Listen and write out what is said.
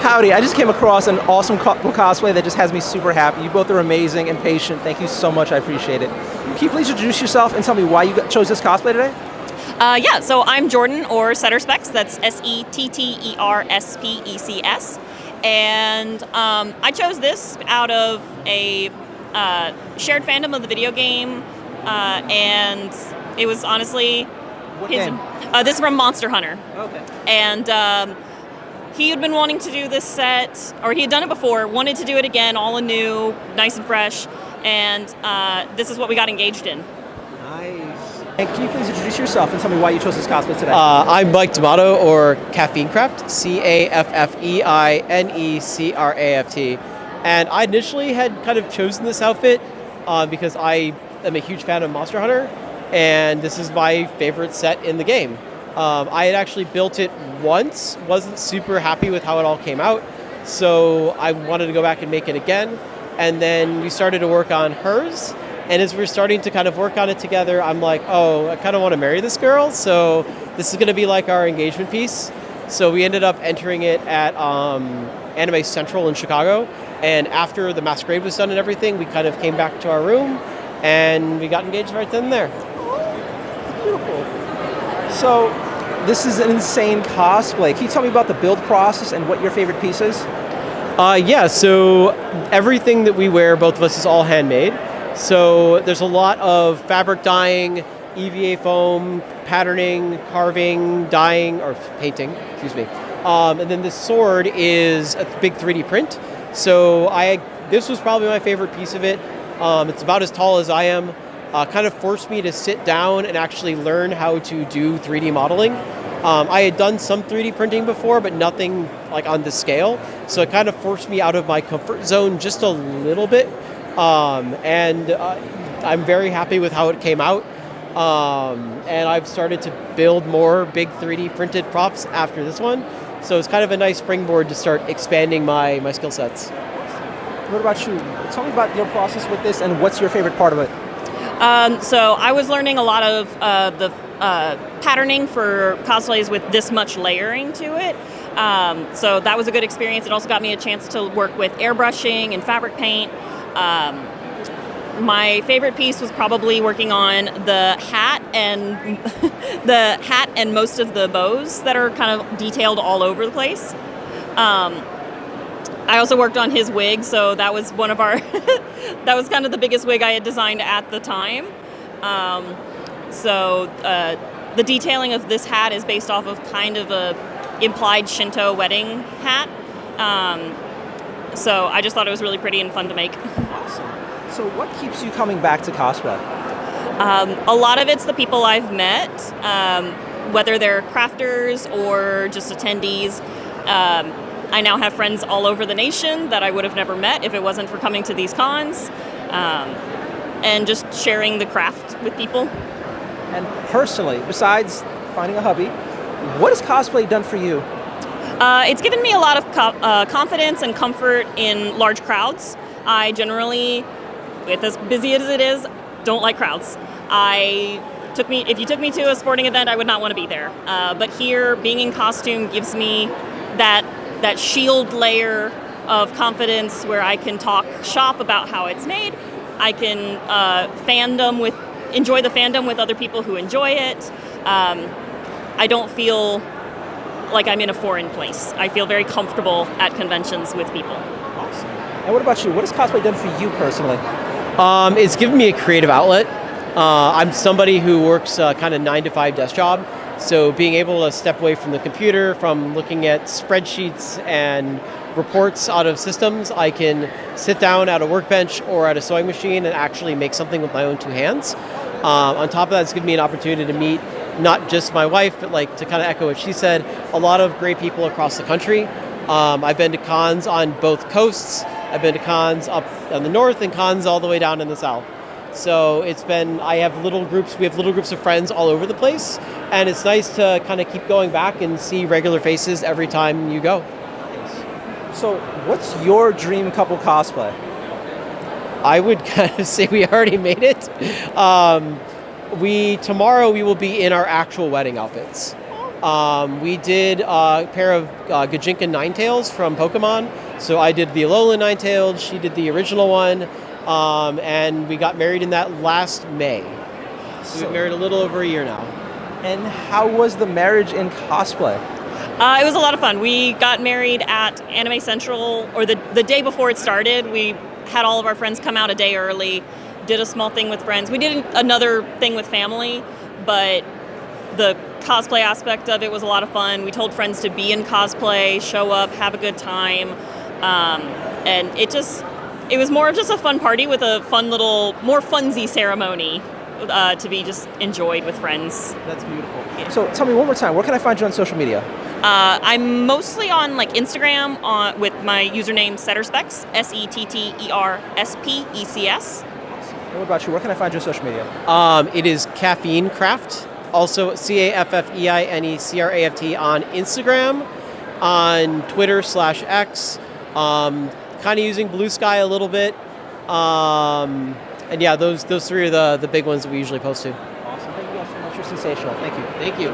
Howdy, I just came across an awesome couple cosplay that just has me super happy. You both are amazing and patient. Thank you so much, I appreciate it. Can you please introduce yourself and tell me why you chose this cosplay today? Yeah, so I'm Jordan, or Setter Specs. That's Setterspeccs. And I chose this out of a shared fandom of the video game, and it was honestly What game? This is from Monster Hunter. Okay. And he had been wanting to do this set, or he had done it before, wanted to do it again, all anew, nice and fresh, and this is what we got engaged in. Nice. And can you please introduce yourself and tell me why you chose this cosplay today? I'm Mike D'Amato, or Caffeine Craft, CaffeineCraft. And I initially had kind of chosen this outfit because I am a huge fan of Monster Hunter, and this is my favorite set in the game. I had actually built it once, wasn't super happy with how it all came out, so I wanted to go back and make it again. And then we started to work on hers, and as we're starting to kind of work on it together, I'm like, oh, I kind of want to marry this girl, so this is going to be like our engagement piece. So we ended up entering it at Anime Central in Chicago, and after the masquerade was done and everything, we kind of came back to our room, and we got engaged right then and there. Beautiful. So, this is an insane cosplay. Can you tell me about the build process and what your favorite piece is? Yeah, so everything that we wear, both of us, is all handmade. So there's a lot of fabric dyeing, EVA foam, patterning, carving, dyeing, or painting, excuse me. And then this sword is a big 3D print. So this was probably my favorite piece of it. It's about as tall as I am. Kind of forced me to sit down and actually learn how to do 3D modeling. I had done some 3D printing before, but nothing like on this scale. So it kind of forced me out of my comfort zone just a little bit. And I'm very happy with how it came out. And I've started to build more big 3D printed props after this one. So it's kind of a nice springboard to start expanding my skill sets. What about you? Tell me about your process with this and what's your favorite part of it? So I was learning a lot of the patterning for cosplays with this much layering to it. So that was a good experience. It also got me a chance to work with airbrushing and fabric paint. My favorite piece was probably working on the hat and most of the bows that are kind of detailed all over the place. I also worked on his wig, so that was one of our that was kind of the biggest wig I had designed at the time. The detailing of this hat is based off of kind of a implied Shinto wedding hat. So I just thought it was really pretty and fun to make. Awesome. So what keeps you coming back to cosplay? A lot of it's the people I've met, whether they're crafters or just attendees. I now have friends all over the nation that I would have never met if it wasn't for coming to these cons, and just sharing the craft with people. And personally, besides finding a hobby, what has cosplay done for you? It's given me a lot of confidence and comfort in large crowds. I generally, with as busy as it is, don't like crowds. If you took me to a sporting event, I would not want to be there. But here, being in costume gives me that shield layer of confidence where I can talk shop about how it's made. I can enjoy the fandom with other people who enjoy it. I don't feel like I'm in a foreign place. I feel very comfortable at conventions with people. Awesome. And what about you? What has cosplay done for you personally? It's given me a creative outlet. I'm somebody who works kind of 9-to-5 desk job. So being able to step away from the computer, from looking at spreadsheets and reports out of systems, I can sit down at a workbench or at a sewing machine and actually make something with my own two hands. On top of that, it's given me an opportunity to meet not just my wife, but like to kind of echo what she said, a lot of great people across the country. I've been to cons on both coasts. I've been to cons up in the north and cons all the way down in the south. So we have little groups of friends all over the place, and it's nice to kind of keep going back and see regular faces every time you go. So what's your dream couple cosplay? I would kind of say we already made it. Tomorrow we will be in our actual wedding outfits. We did a pair of Gajinka Ninetails from Pokemon. So I did the Alolan Ninetailed, she did the original one, and we got married in that last May. So we've been married a little over a year now. And how was the marriage in cosplay? It was a lot of fun. We got married at Anime Central, or the day before it started. We had all of our friends come out a day early, did a small thing with friends. We did another thing with family, but the cosplay aspect of it was a lot of fun. We told friends to be in cosplay, show up, have a good time, and it was more of just a fun party with a fun little, more funsy ceremony to be just enjoyed with friends. That's beautiful. Yeah. So tell me one more time, where can I find you on social media? I'm mostly on like Instagram with my username Setterspecs, SETTERSPECS. And what about you? Where can I find you on social media? It is Caffeine Craft, also CAFFEINECRAFT on Instagram, on Twitter/X, kind of using Blue Sky a little bit. And yeah, those three are the big ones that we usually post to. Awesome. Thank you guys so much. You're sensational. Thank you. Thank you.